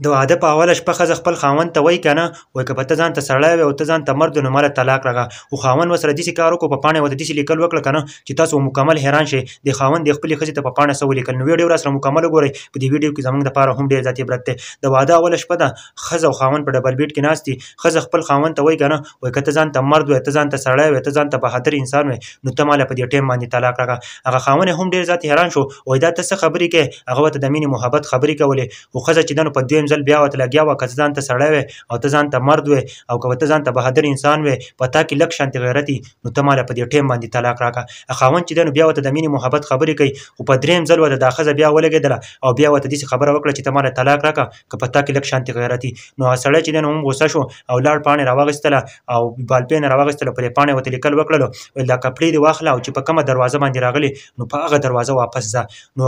د واده په اوله شپه ښځه خپل خاوند ته وایي که نه وایي که په ته ځان ته سړی وې او ته ځان ته مرد نو ما له طلاق راکړه. خو خاوند ورسره داسې کار وکړو په پاڼه یې ورته داسې لیکل وکړه که نه چې تاسو مکمل حیران شئ د خاوند د خپلې ښځې ته په پاڼه څه ولیکل. نو ویډیو راسره مکمل وګورئ. په دې ویډیو کې زموږ دپاره هم ډېر زیات عبرت دی. د واده اوله شپه ده، ښځه او خاوند په ډبل بیډ کې ناست دي. ښځه خپل خاوند ته وایي که نه وایي که ته ځان ته مرد وې، ته ځان ته سړی وې، ته ځان ته بهادر انسان وې نو ته ما له په دې ټایم باندې طلاق راکړه. هغه خاوند هم ډېر زیات حیران شو، وایي دا ته څه خبرې کوې؟ هغه ورته د مینې محبت خبرې کولې. خو ښځه چې ده نو په دویم ځل بیا ورته لګیا وه که ته ځان ته سړی وې او ته ځان ته مرد وې او که ته ځان ته بهادر انسان وې، په تا کې لږ شانتې غیرت وي نو ته ما له په دې ټایم باندې طلاق راکړه. خاوند چې دی نو بیا ورته د مینې محبت خبرې کوي، خو په درېیم ځل ورته دا ښځه بیا ولګېدله او بیا ورته داسې خبره وکړه چې ته ما له طلاق راکړه که په تا کې لږ شانتې غیرت وي. نو هغه سړی چې دی نو هم غوسه شو او لاړ پاڼې راواخیستله او بالپین یې راواخیستله، پر پاڼې ورته لیکل وکړلو ویل دا کپړې دې واخله او چې په کومه دروازه باندې راغلې نو په هغه دروازه واپس ځه. نو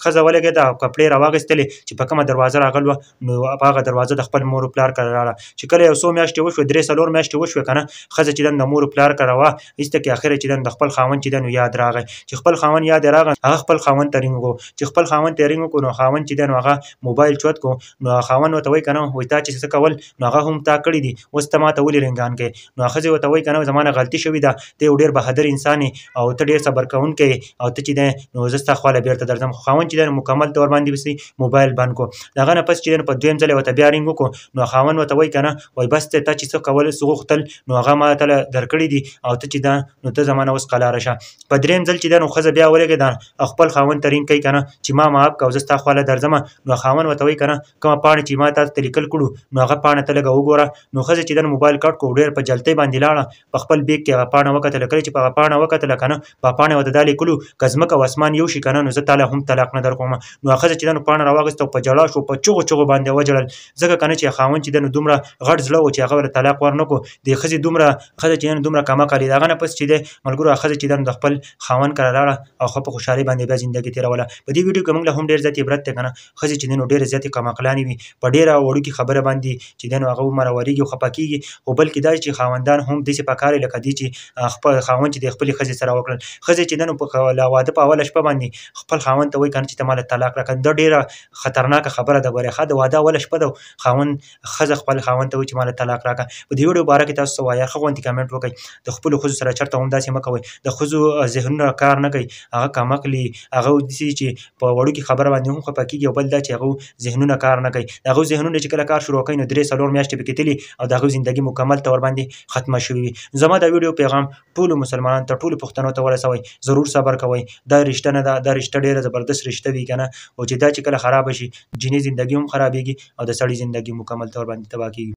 ښځه ولګېده او کپړې راواخیستلې چې په کومه دروازه راغلوه نو په هغه دروازه د خپل مور و پلار کره راغله. چې کله یو څو میاشتې وشوې، 3-4 میاشتې وشوې که نه، ښځه چې ده د مور و پلار کره وه ایسته کې اخر چې ده د خپل خاوند چې ده نو یاد راغی. چې خپل خاوند یاد یې راغی هغه خپل خاوند ته رینګ وکړو. چې خپل خاوند ته یې رینګ وکړو نو خاوند چې دی نو هغه موبایل چوت کړو. نو خاوند ورته وایي که نه وایي تا چې څه کول نو هغه هم تا کړي دي، اوس ته ما ته ولې رینګان کوې؟ نو ښځې ورته وایي که نه زما نه غلطي شوې ده، ته یو ډېر بهادر انسان یې او ته ډېر صبر کوونکی یې او ته چې دی نو زه ستا خوا له بېرته درځم. خو خاوند چې دی نو مکمل طور باندې موبایل بند کړو. د هغه نه پس چې دی نو په دویم ځل یې ورته بیا رینګ وکړو نو خاوند ورته وایي که نه وایي بس ته چې څه کول څه غوښتل نو هغه ما ته درکړي دي او ته چې ده نو ته زما نه اوس قلاره شه. په درېیم ځل چې دی نو ښځه بیا ولګېده او خپل خاوند ته رینګ کوي که نه چې ما معاف کړه او زه ستا خوا له درځمه. نو خاوند ورته وایي که نه کومه پاڼه چې ما تاسو ته لیکل کړو نو هغه پاڼه ته لږه وګوره. نو ښځه چې ده نو موبایل کټ کړو، ډېر په جلتۍ باندې لاړه په خپل بیګ کې هغه پاڼه وکتله. کله چې په هغه پاڼه وکتله که نه په پاڼه ورته دا لیکلو که ځمکه او اسمان یو شي که نه نو زه تاله هم طلاق نه درکوم. نو هغه ښځه چې ده نو پاڼه راواخیسته او په ژړا شو، په چغو چغو باندې وژړل ځکه که نه چې خاوند چې ده نو دومره غټ زړه و چې هغه ورته طلاق ورنه کړو. د ښځې دومره ښځه چې ده دومره کم عقل. د هغه نه پس چې دی ملګرو هغه ښځه چې ده نو د خپل خاوند کره لاړه او ښه په خوشحالۍ باندې بیا زندګي تېروله. په دې ویډیو کې موږ له هم ډېر زیات عبرت دی که نه، ښځې چې دی نو ډېرې زیاتې کم عقلانې وي، په ډېره وړوکې خبره باندې چې دی نو هغه ومروریږي او خفه کېږي. خو بلکې دا چې خاوندان هم داسې پکار وي لکه دې چې خپل خاوند چې د خپلې ښځې سره وکړل. ښځې چې ده نو په واده په اوله شپه باندې خپل خاوند ته وایي که نه چې ته ما له طلاق راکړه، دا ډېره خطرناکه خبره ده. ګورې ښه د واده اوله شپه ده خاوند ښځه خپل خاوند ته وایي چې ما له طلاق راکړه. په دې ویډیو باره کې تاسو څه وایئ؟ ښه غوندې کمنټ وکړئ. د خپلو ښځو سره چېرته هم داسې مه کوئ. د ښځو ذهنونه کار نه کوي، هغه کم عقلي، هغه داسې چې په وړوکې خبره باندې هم خفه کېږي او بل دا چې هغو ذهنونه کار نه کوي. د هغو ذهنونه چې کله کار شروع کوي نو 3-4 میاشتې پکې تلي او د هغوی زندګي مکمل طور باندې ختمه شوې وي. زما دا ویډیو پیغام ټولو مسلمانانو ته، ټولو پښتنو ته ورسوئ. ضرور صبر کوئ، دا رشته نه ده، دا رشته ډېره زبردست رشته وي که نه، او چې دا چې کله خرابه شي جنې زندګي هم خرابېږي او د سړي زندګي مکمل طور باندې تباه کېږي.